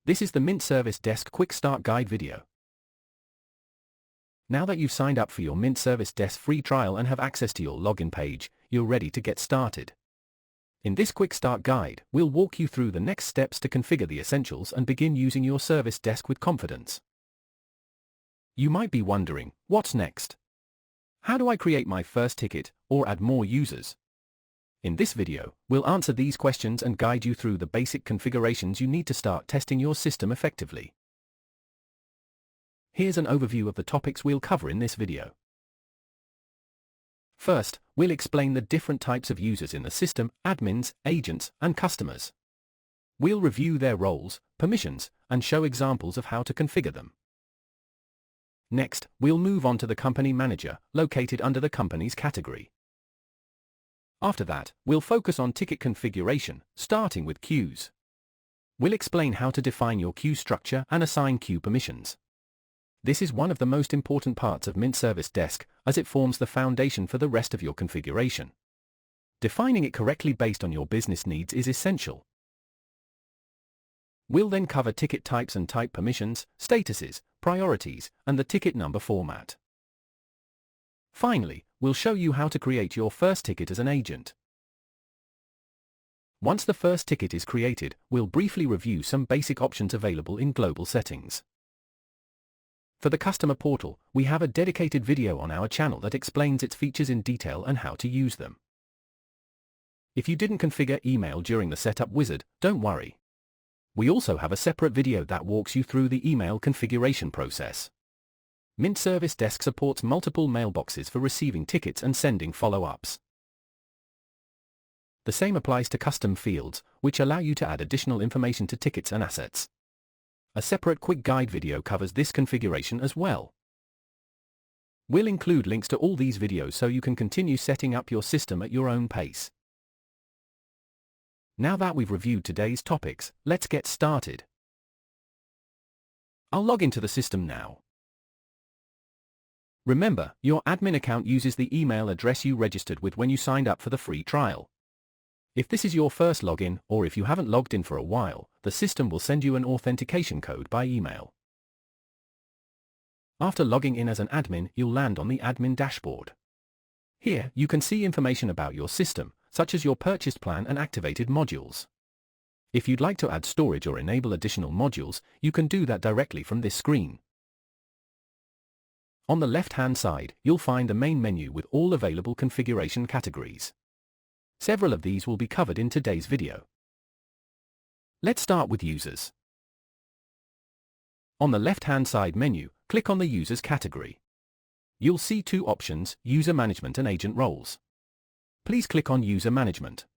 This is the Mint Service Desk Quick Start Guide video. Now that you've signed up for your Mint Service Desk free trial and have access to your login page, you're ready to get started. In this Quick Start Guide, we'll walk you through the next steps to configure the essentials and begin using your service desk with confidence. You might be wondering, what's next? How do I create my first ticket, or add more users? In this video, we'll answer these questions and guide you through the basic configurations you need to start testing your system effectively. Here's an overview of the topics we'll cover in this video. First, we'll explain the different types of users in the system: admins, agents, and customers. We'll review their roles, permissions, and show examples of how to configure them. Next, we'll move on to the company manager, located under the company's category. After that, we'll focus on ticket configuration, starting with queues. We'll explain how to define your queue structure and assign queue permissions. This is one of the most important parts of Mint Service Desk, as it forms the foundation for the rest of your configuration. Defining it correctly based on your business needs is essential. We'll then cover ticket types and type permissions, statuses, priorities, and the ticket number format. Finally, we'll show you how to create your first ticket as an agent. Once the first ticket is created, we'll briefly review some basic options available in global settings. For the customer portal, we have a dedicated video on our channel that explains its features in detail and how to use them. If you didn't configure email during the setup wizard, don't worry. We also have a separate video that walks you through the email configuration process. Mint Service Desk supports multiple mailboxes for receiving tickets and sending follow-ups. The same applies to custom fields, which allow you to add additional information to tickets and assets. A separate quick guide video covers this configuration as well. We'll include links to all these videos so you can continue setting up your system at your own pace. Now that we've reviewed today's topics, let's get started. I'll log into the system now. Remember, your admin account uses the email address you registered with when you signed up for the free trial. If this is your first login, or if you haven't logged in for a while, the system will send you an authentication code by email. After logging in as an admin, you'll land on the admin dashboard. Here, you can see information about your system, such as your purchased plan and activated modules. If you'd like to add storage or enable additional modules, you can do that directly from this screen. On the left-hand side, you'll find the main menu with all available configuration categories. Several of these will be covered in today's video. Let's start with users. On the left-hand side menu, click on the Users category. You'll see two options: User Management and Agent Roles. Please click on User Management.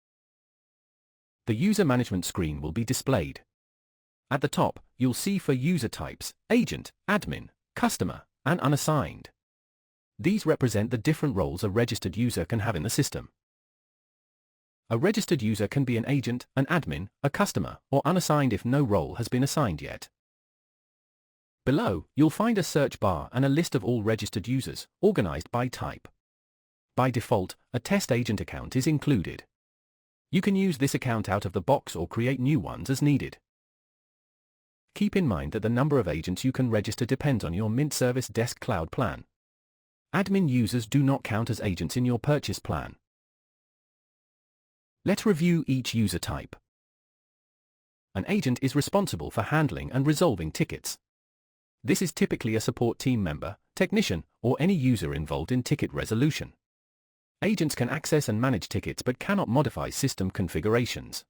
The User Management screen will be displayed. At the top, you'll see for user types: Agent, Admin, Customer, and Unassigned. These represent the different roles a registered user can have in the system. A registered user can be an agent, an admin, a customer, or unassigned if no role has been assigned yet. Below, you'll find a search bar and a list of all registered users, organized by type. By default, a test agent account is included. You can use this account out of the box or create new ones as needed. Keep in mind that the number of agents you can register depends on your Mint Service Desk Cloud plan. Admin users do not count as agents in your purchase plan. Let's review each user type. An agent is responsible for handling and resolving tickets. This is typically a support team member, technician, or any user involved in ticket resolution. Agents can access and manage tickets but cannot modify system configurations.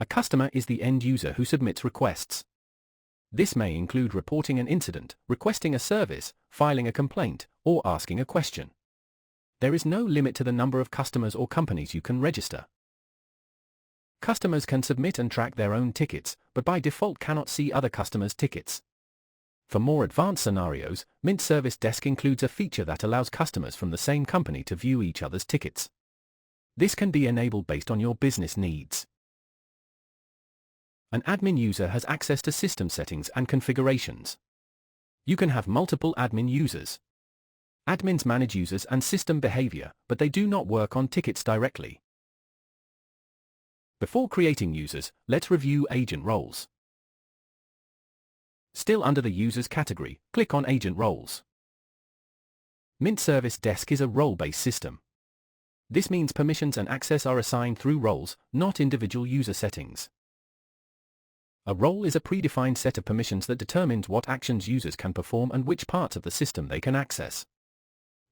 A customer is the end user who submits requests. This may include reporting an incident, requesting a service, filing a complaint, or asking a question. There is no limit to the number of customers or companies you can register. Customers can submit and track their own tickets, but by default cannot see other customers' tickets. For more advanced scenarios, Mint Service Desk includes a feature that allows customers from the same company to view each other's tickets. This can be enabled based on your business needs. An admin user has access to system settings and configurations. You can have multiple admin users. Admins manage users and system behavior, but they do not work on tickets directly. Before creating users, let's review agent roles. Still under the Users category, click on Agent Roles. Mint Service Desk is a role-based system. This means permissions and access are assigned through roles, not individual user settings. A role is a predefined set of permissions that determines what actions users can perform and which parts of the system they can access.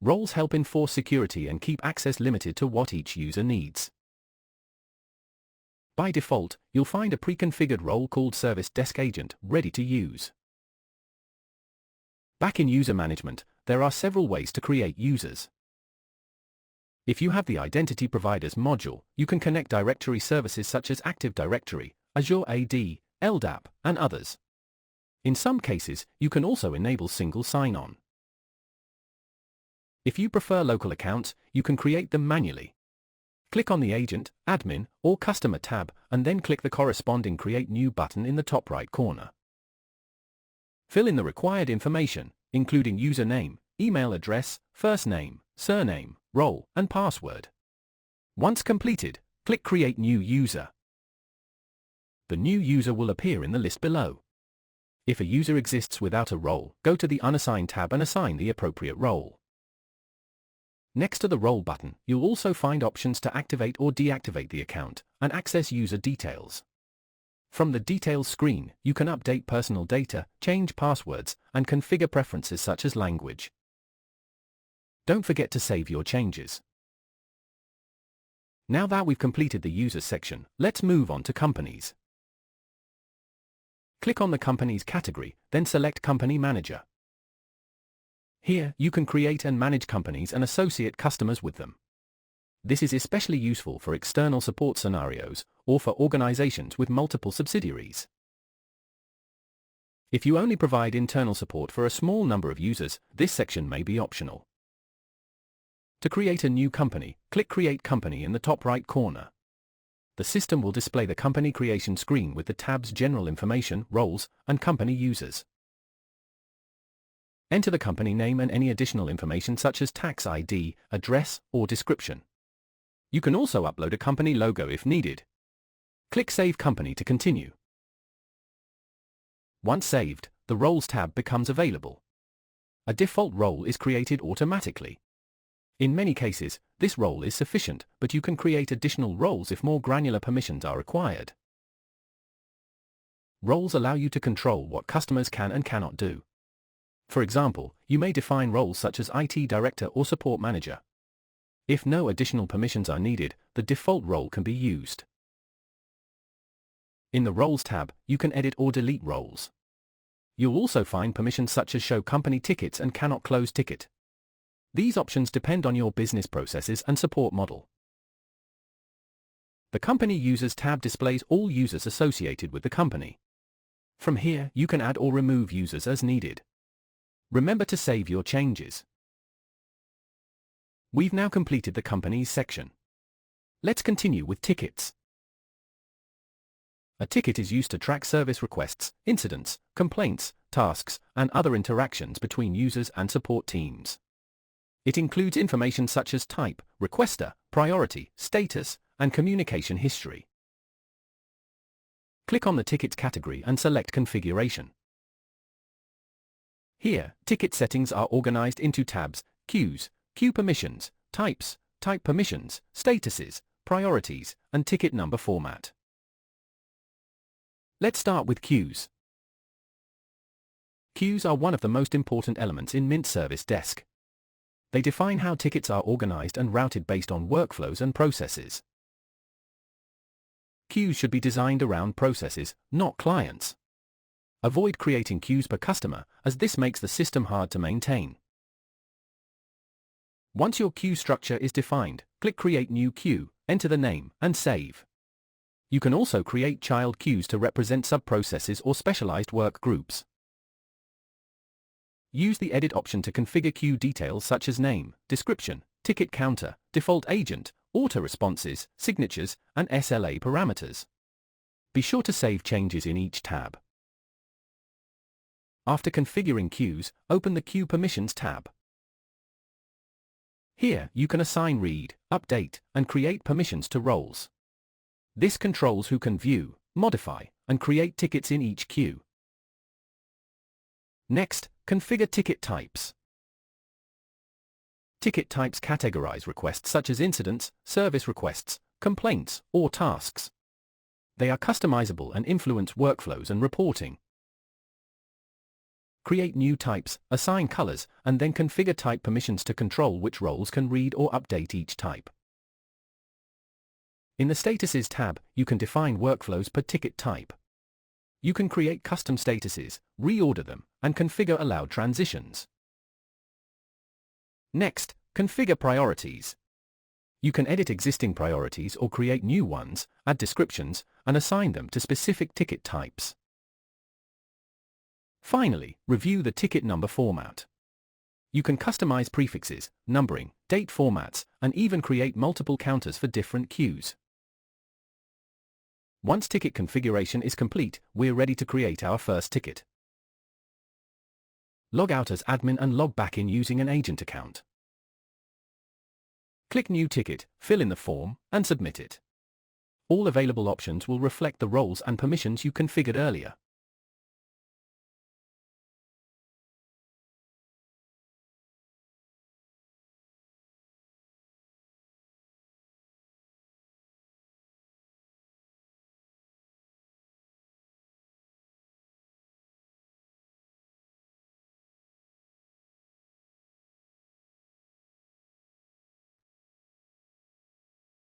Roles help enforce security and keep access limited to what each user needs. By default, you'll find a pre-configured role called Service Desk Agent ready to use. Back in User Management, there are several ways to create users. If you have the Identity Providers module, you can connect directory services such as Active Directory, Azure AD, LDAP, and others. In some cases, you can also enable single sign-on. If you prefer local accounts, you can create them manually. Click on the Agent, Admin, or Customer tab, and then click the corresponding Create New button in the top right corner. Fill in the required information, including username, email address, first name, surname, role, and password. Once completed, click Create New User. The new user will appear in the list below. If a user exists without a role, go to the Unassigned tab and assign the appropriate role. Next to the Role button, you'll also find options to activate or deactivate the account and access user details. From the Details screen, you can update personal data, change passwords, and configure preferences such as language. Don't forget to save your changes. Now that we've completed the Users section, let's move on to Companies. Click on the Companies category, then select Company Manager. Here, you can create and manage companies and associate customers with them. This is especially useful for external support scenarios or for organizations with multiple subsidiaries. If you only provide internal support for a small number of users, this section may be optional. To create a new company, click Create Company in the top right corner. The system will display the company creation screen with the tabs General Information, Roles, and Company Users. Enter the company name and any additional information such as tax ID, address, or description. You can also upload a company logo if needed. Click Save Company to continue. Once saved, the Roles tab becomes available. A default role is created automatically. In many cases, this role is sufficient, but you can create additional roles if more granular permissions are required. Roles allow you to control what customers can and cannot do. For example, you may define roles such as IT Director or Support Manager. If no additional permissions are needed, the default role can be used. In the Roles tab, you can edit or delete roles. You'll also find permissions such as Show Company Tickets and Cannot Close Ticket. These options depend on your business processes and support model. The Company Users tab displays all users associated with the company. From here, you can add or remove users as needed. Remember to save your changes. We've now completed the Companies section. Let's continue with Tickets. A ticket is used to track service requests, incidents, complaints, tasks, and other interactions between users and support teams. It includes information such as type, requester, priority, status, and communication history. Click on the Tickets category and select Configuration. Here, ticket settings are organized into tabs, queues, queue permissions, types, type permissions, statuses, priorities, and ticket number format. Let's start with queues. Queues are one of the most important elements in Mint Service Desk. They define how tickets are organized and routed based on workflows and processes. Queues should be designed around processes, not clients. Avoid creating queues per customer, as this makes the system hard to maintain. Once your queue structure is defined, click Create New Queue, enter the name, and save. You can also create child queues to represent sub-processes or specialized work groups. Use the Edit option to configure queue details such as name, description, ticket counter, default agent, auto-responses, signatures, and SLA parameters. Be sure to save changes in each tab. After configuring queues, open the Queue Permissions tab. Here, you can assign read, update, and create permissions to roles. This controls who can view, modify, and create tickets in each queue. Next, configure ticket types. Ticket types categorize requests such as incidents, service requests, complaints, or tasks. They are customizable and influence workflows and reporting. Create new types, assign colors, and then configure type permissions to control which roles can read or update each type. In the Statuses tab, you can define workflows per ticket type. You can create custom statuses, reorder them, and configure allowed transitions. Next, configure priorities. You can edit existing priorities or create new ones, add descriptions, and assign them to specific ticket types. Finally, review the ticket number format. You can customize prefixes, numbering, date formats, and even create multiple counters for different queues. Once ticket configuration is complete, we're ready to create our first ticket. Log out as admin and log back in using an agent account. Click New Ticket, fill in the form, and submit it. All available options will reflect the roles and permissions you configured earlier.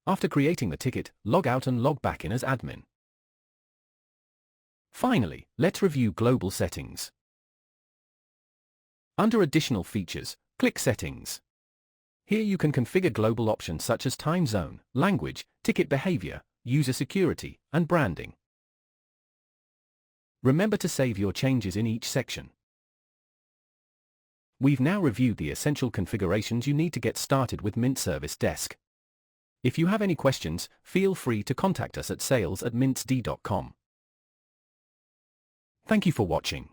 After creating the ticket, log out and log back in as admin. Finally, let's review global settings. Under Additional Features, click Settings. Here you can configure global options such as time zone, language, ticket behavior, user security, and branding. Remember to save your changes in each section. We've now reviewed the essential configurations you need to get started with Mint Service Desk. If you have any questions, feel free to contact us at sales@mintsd.com. Thank you for watching.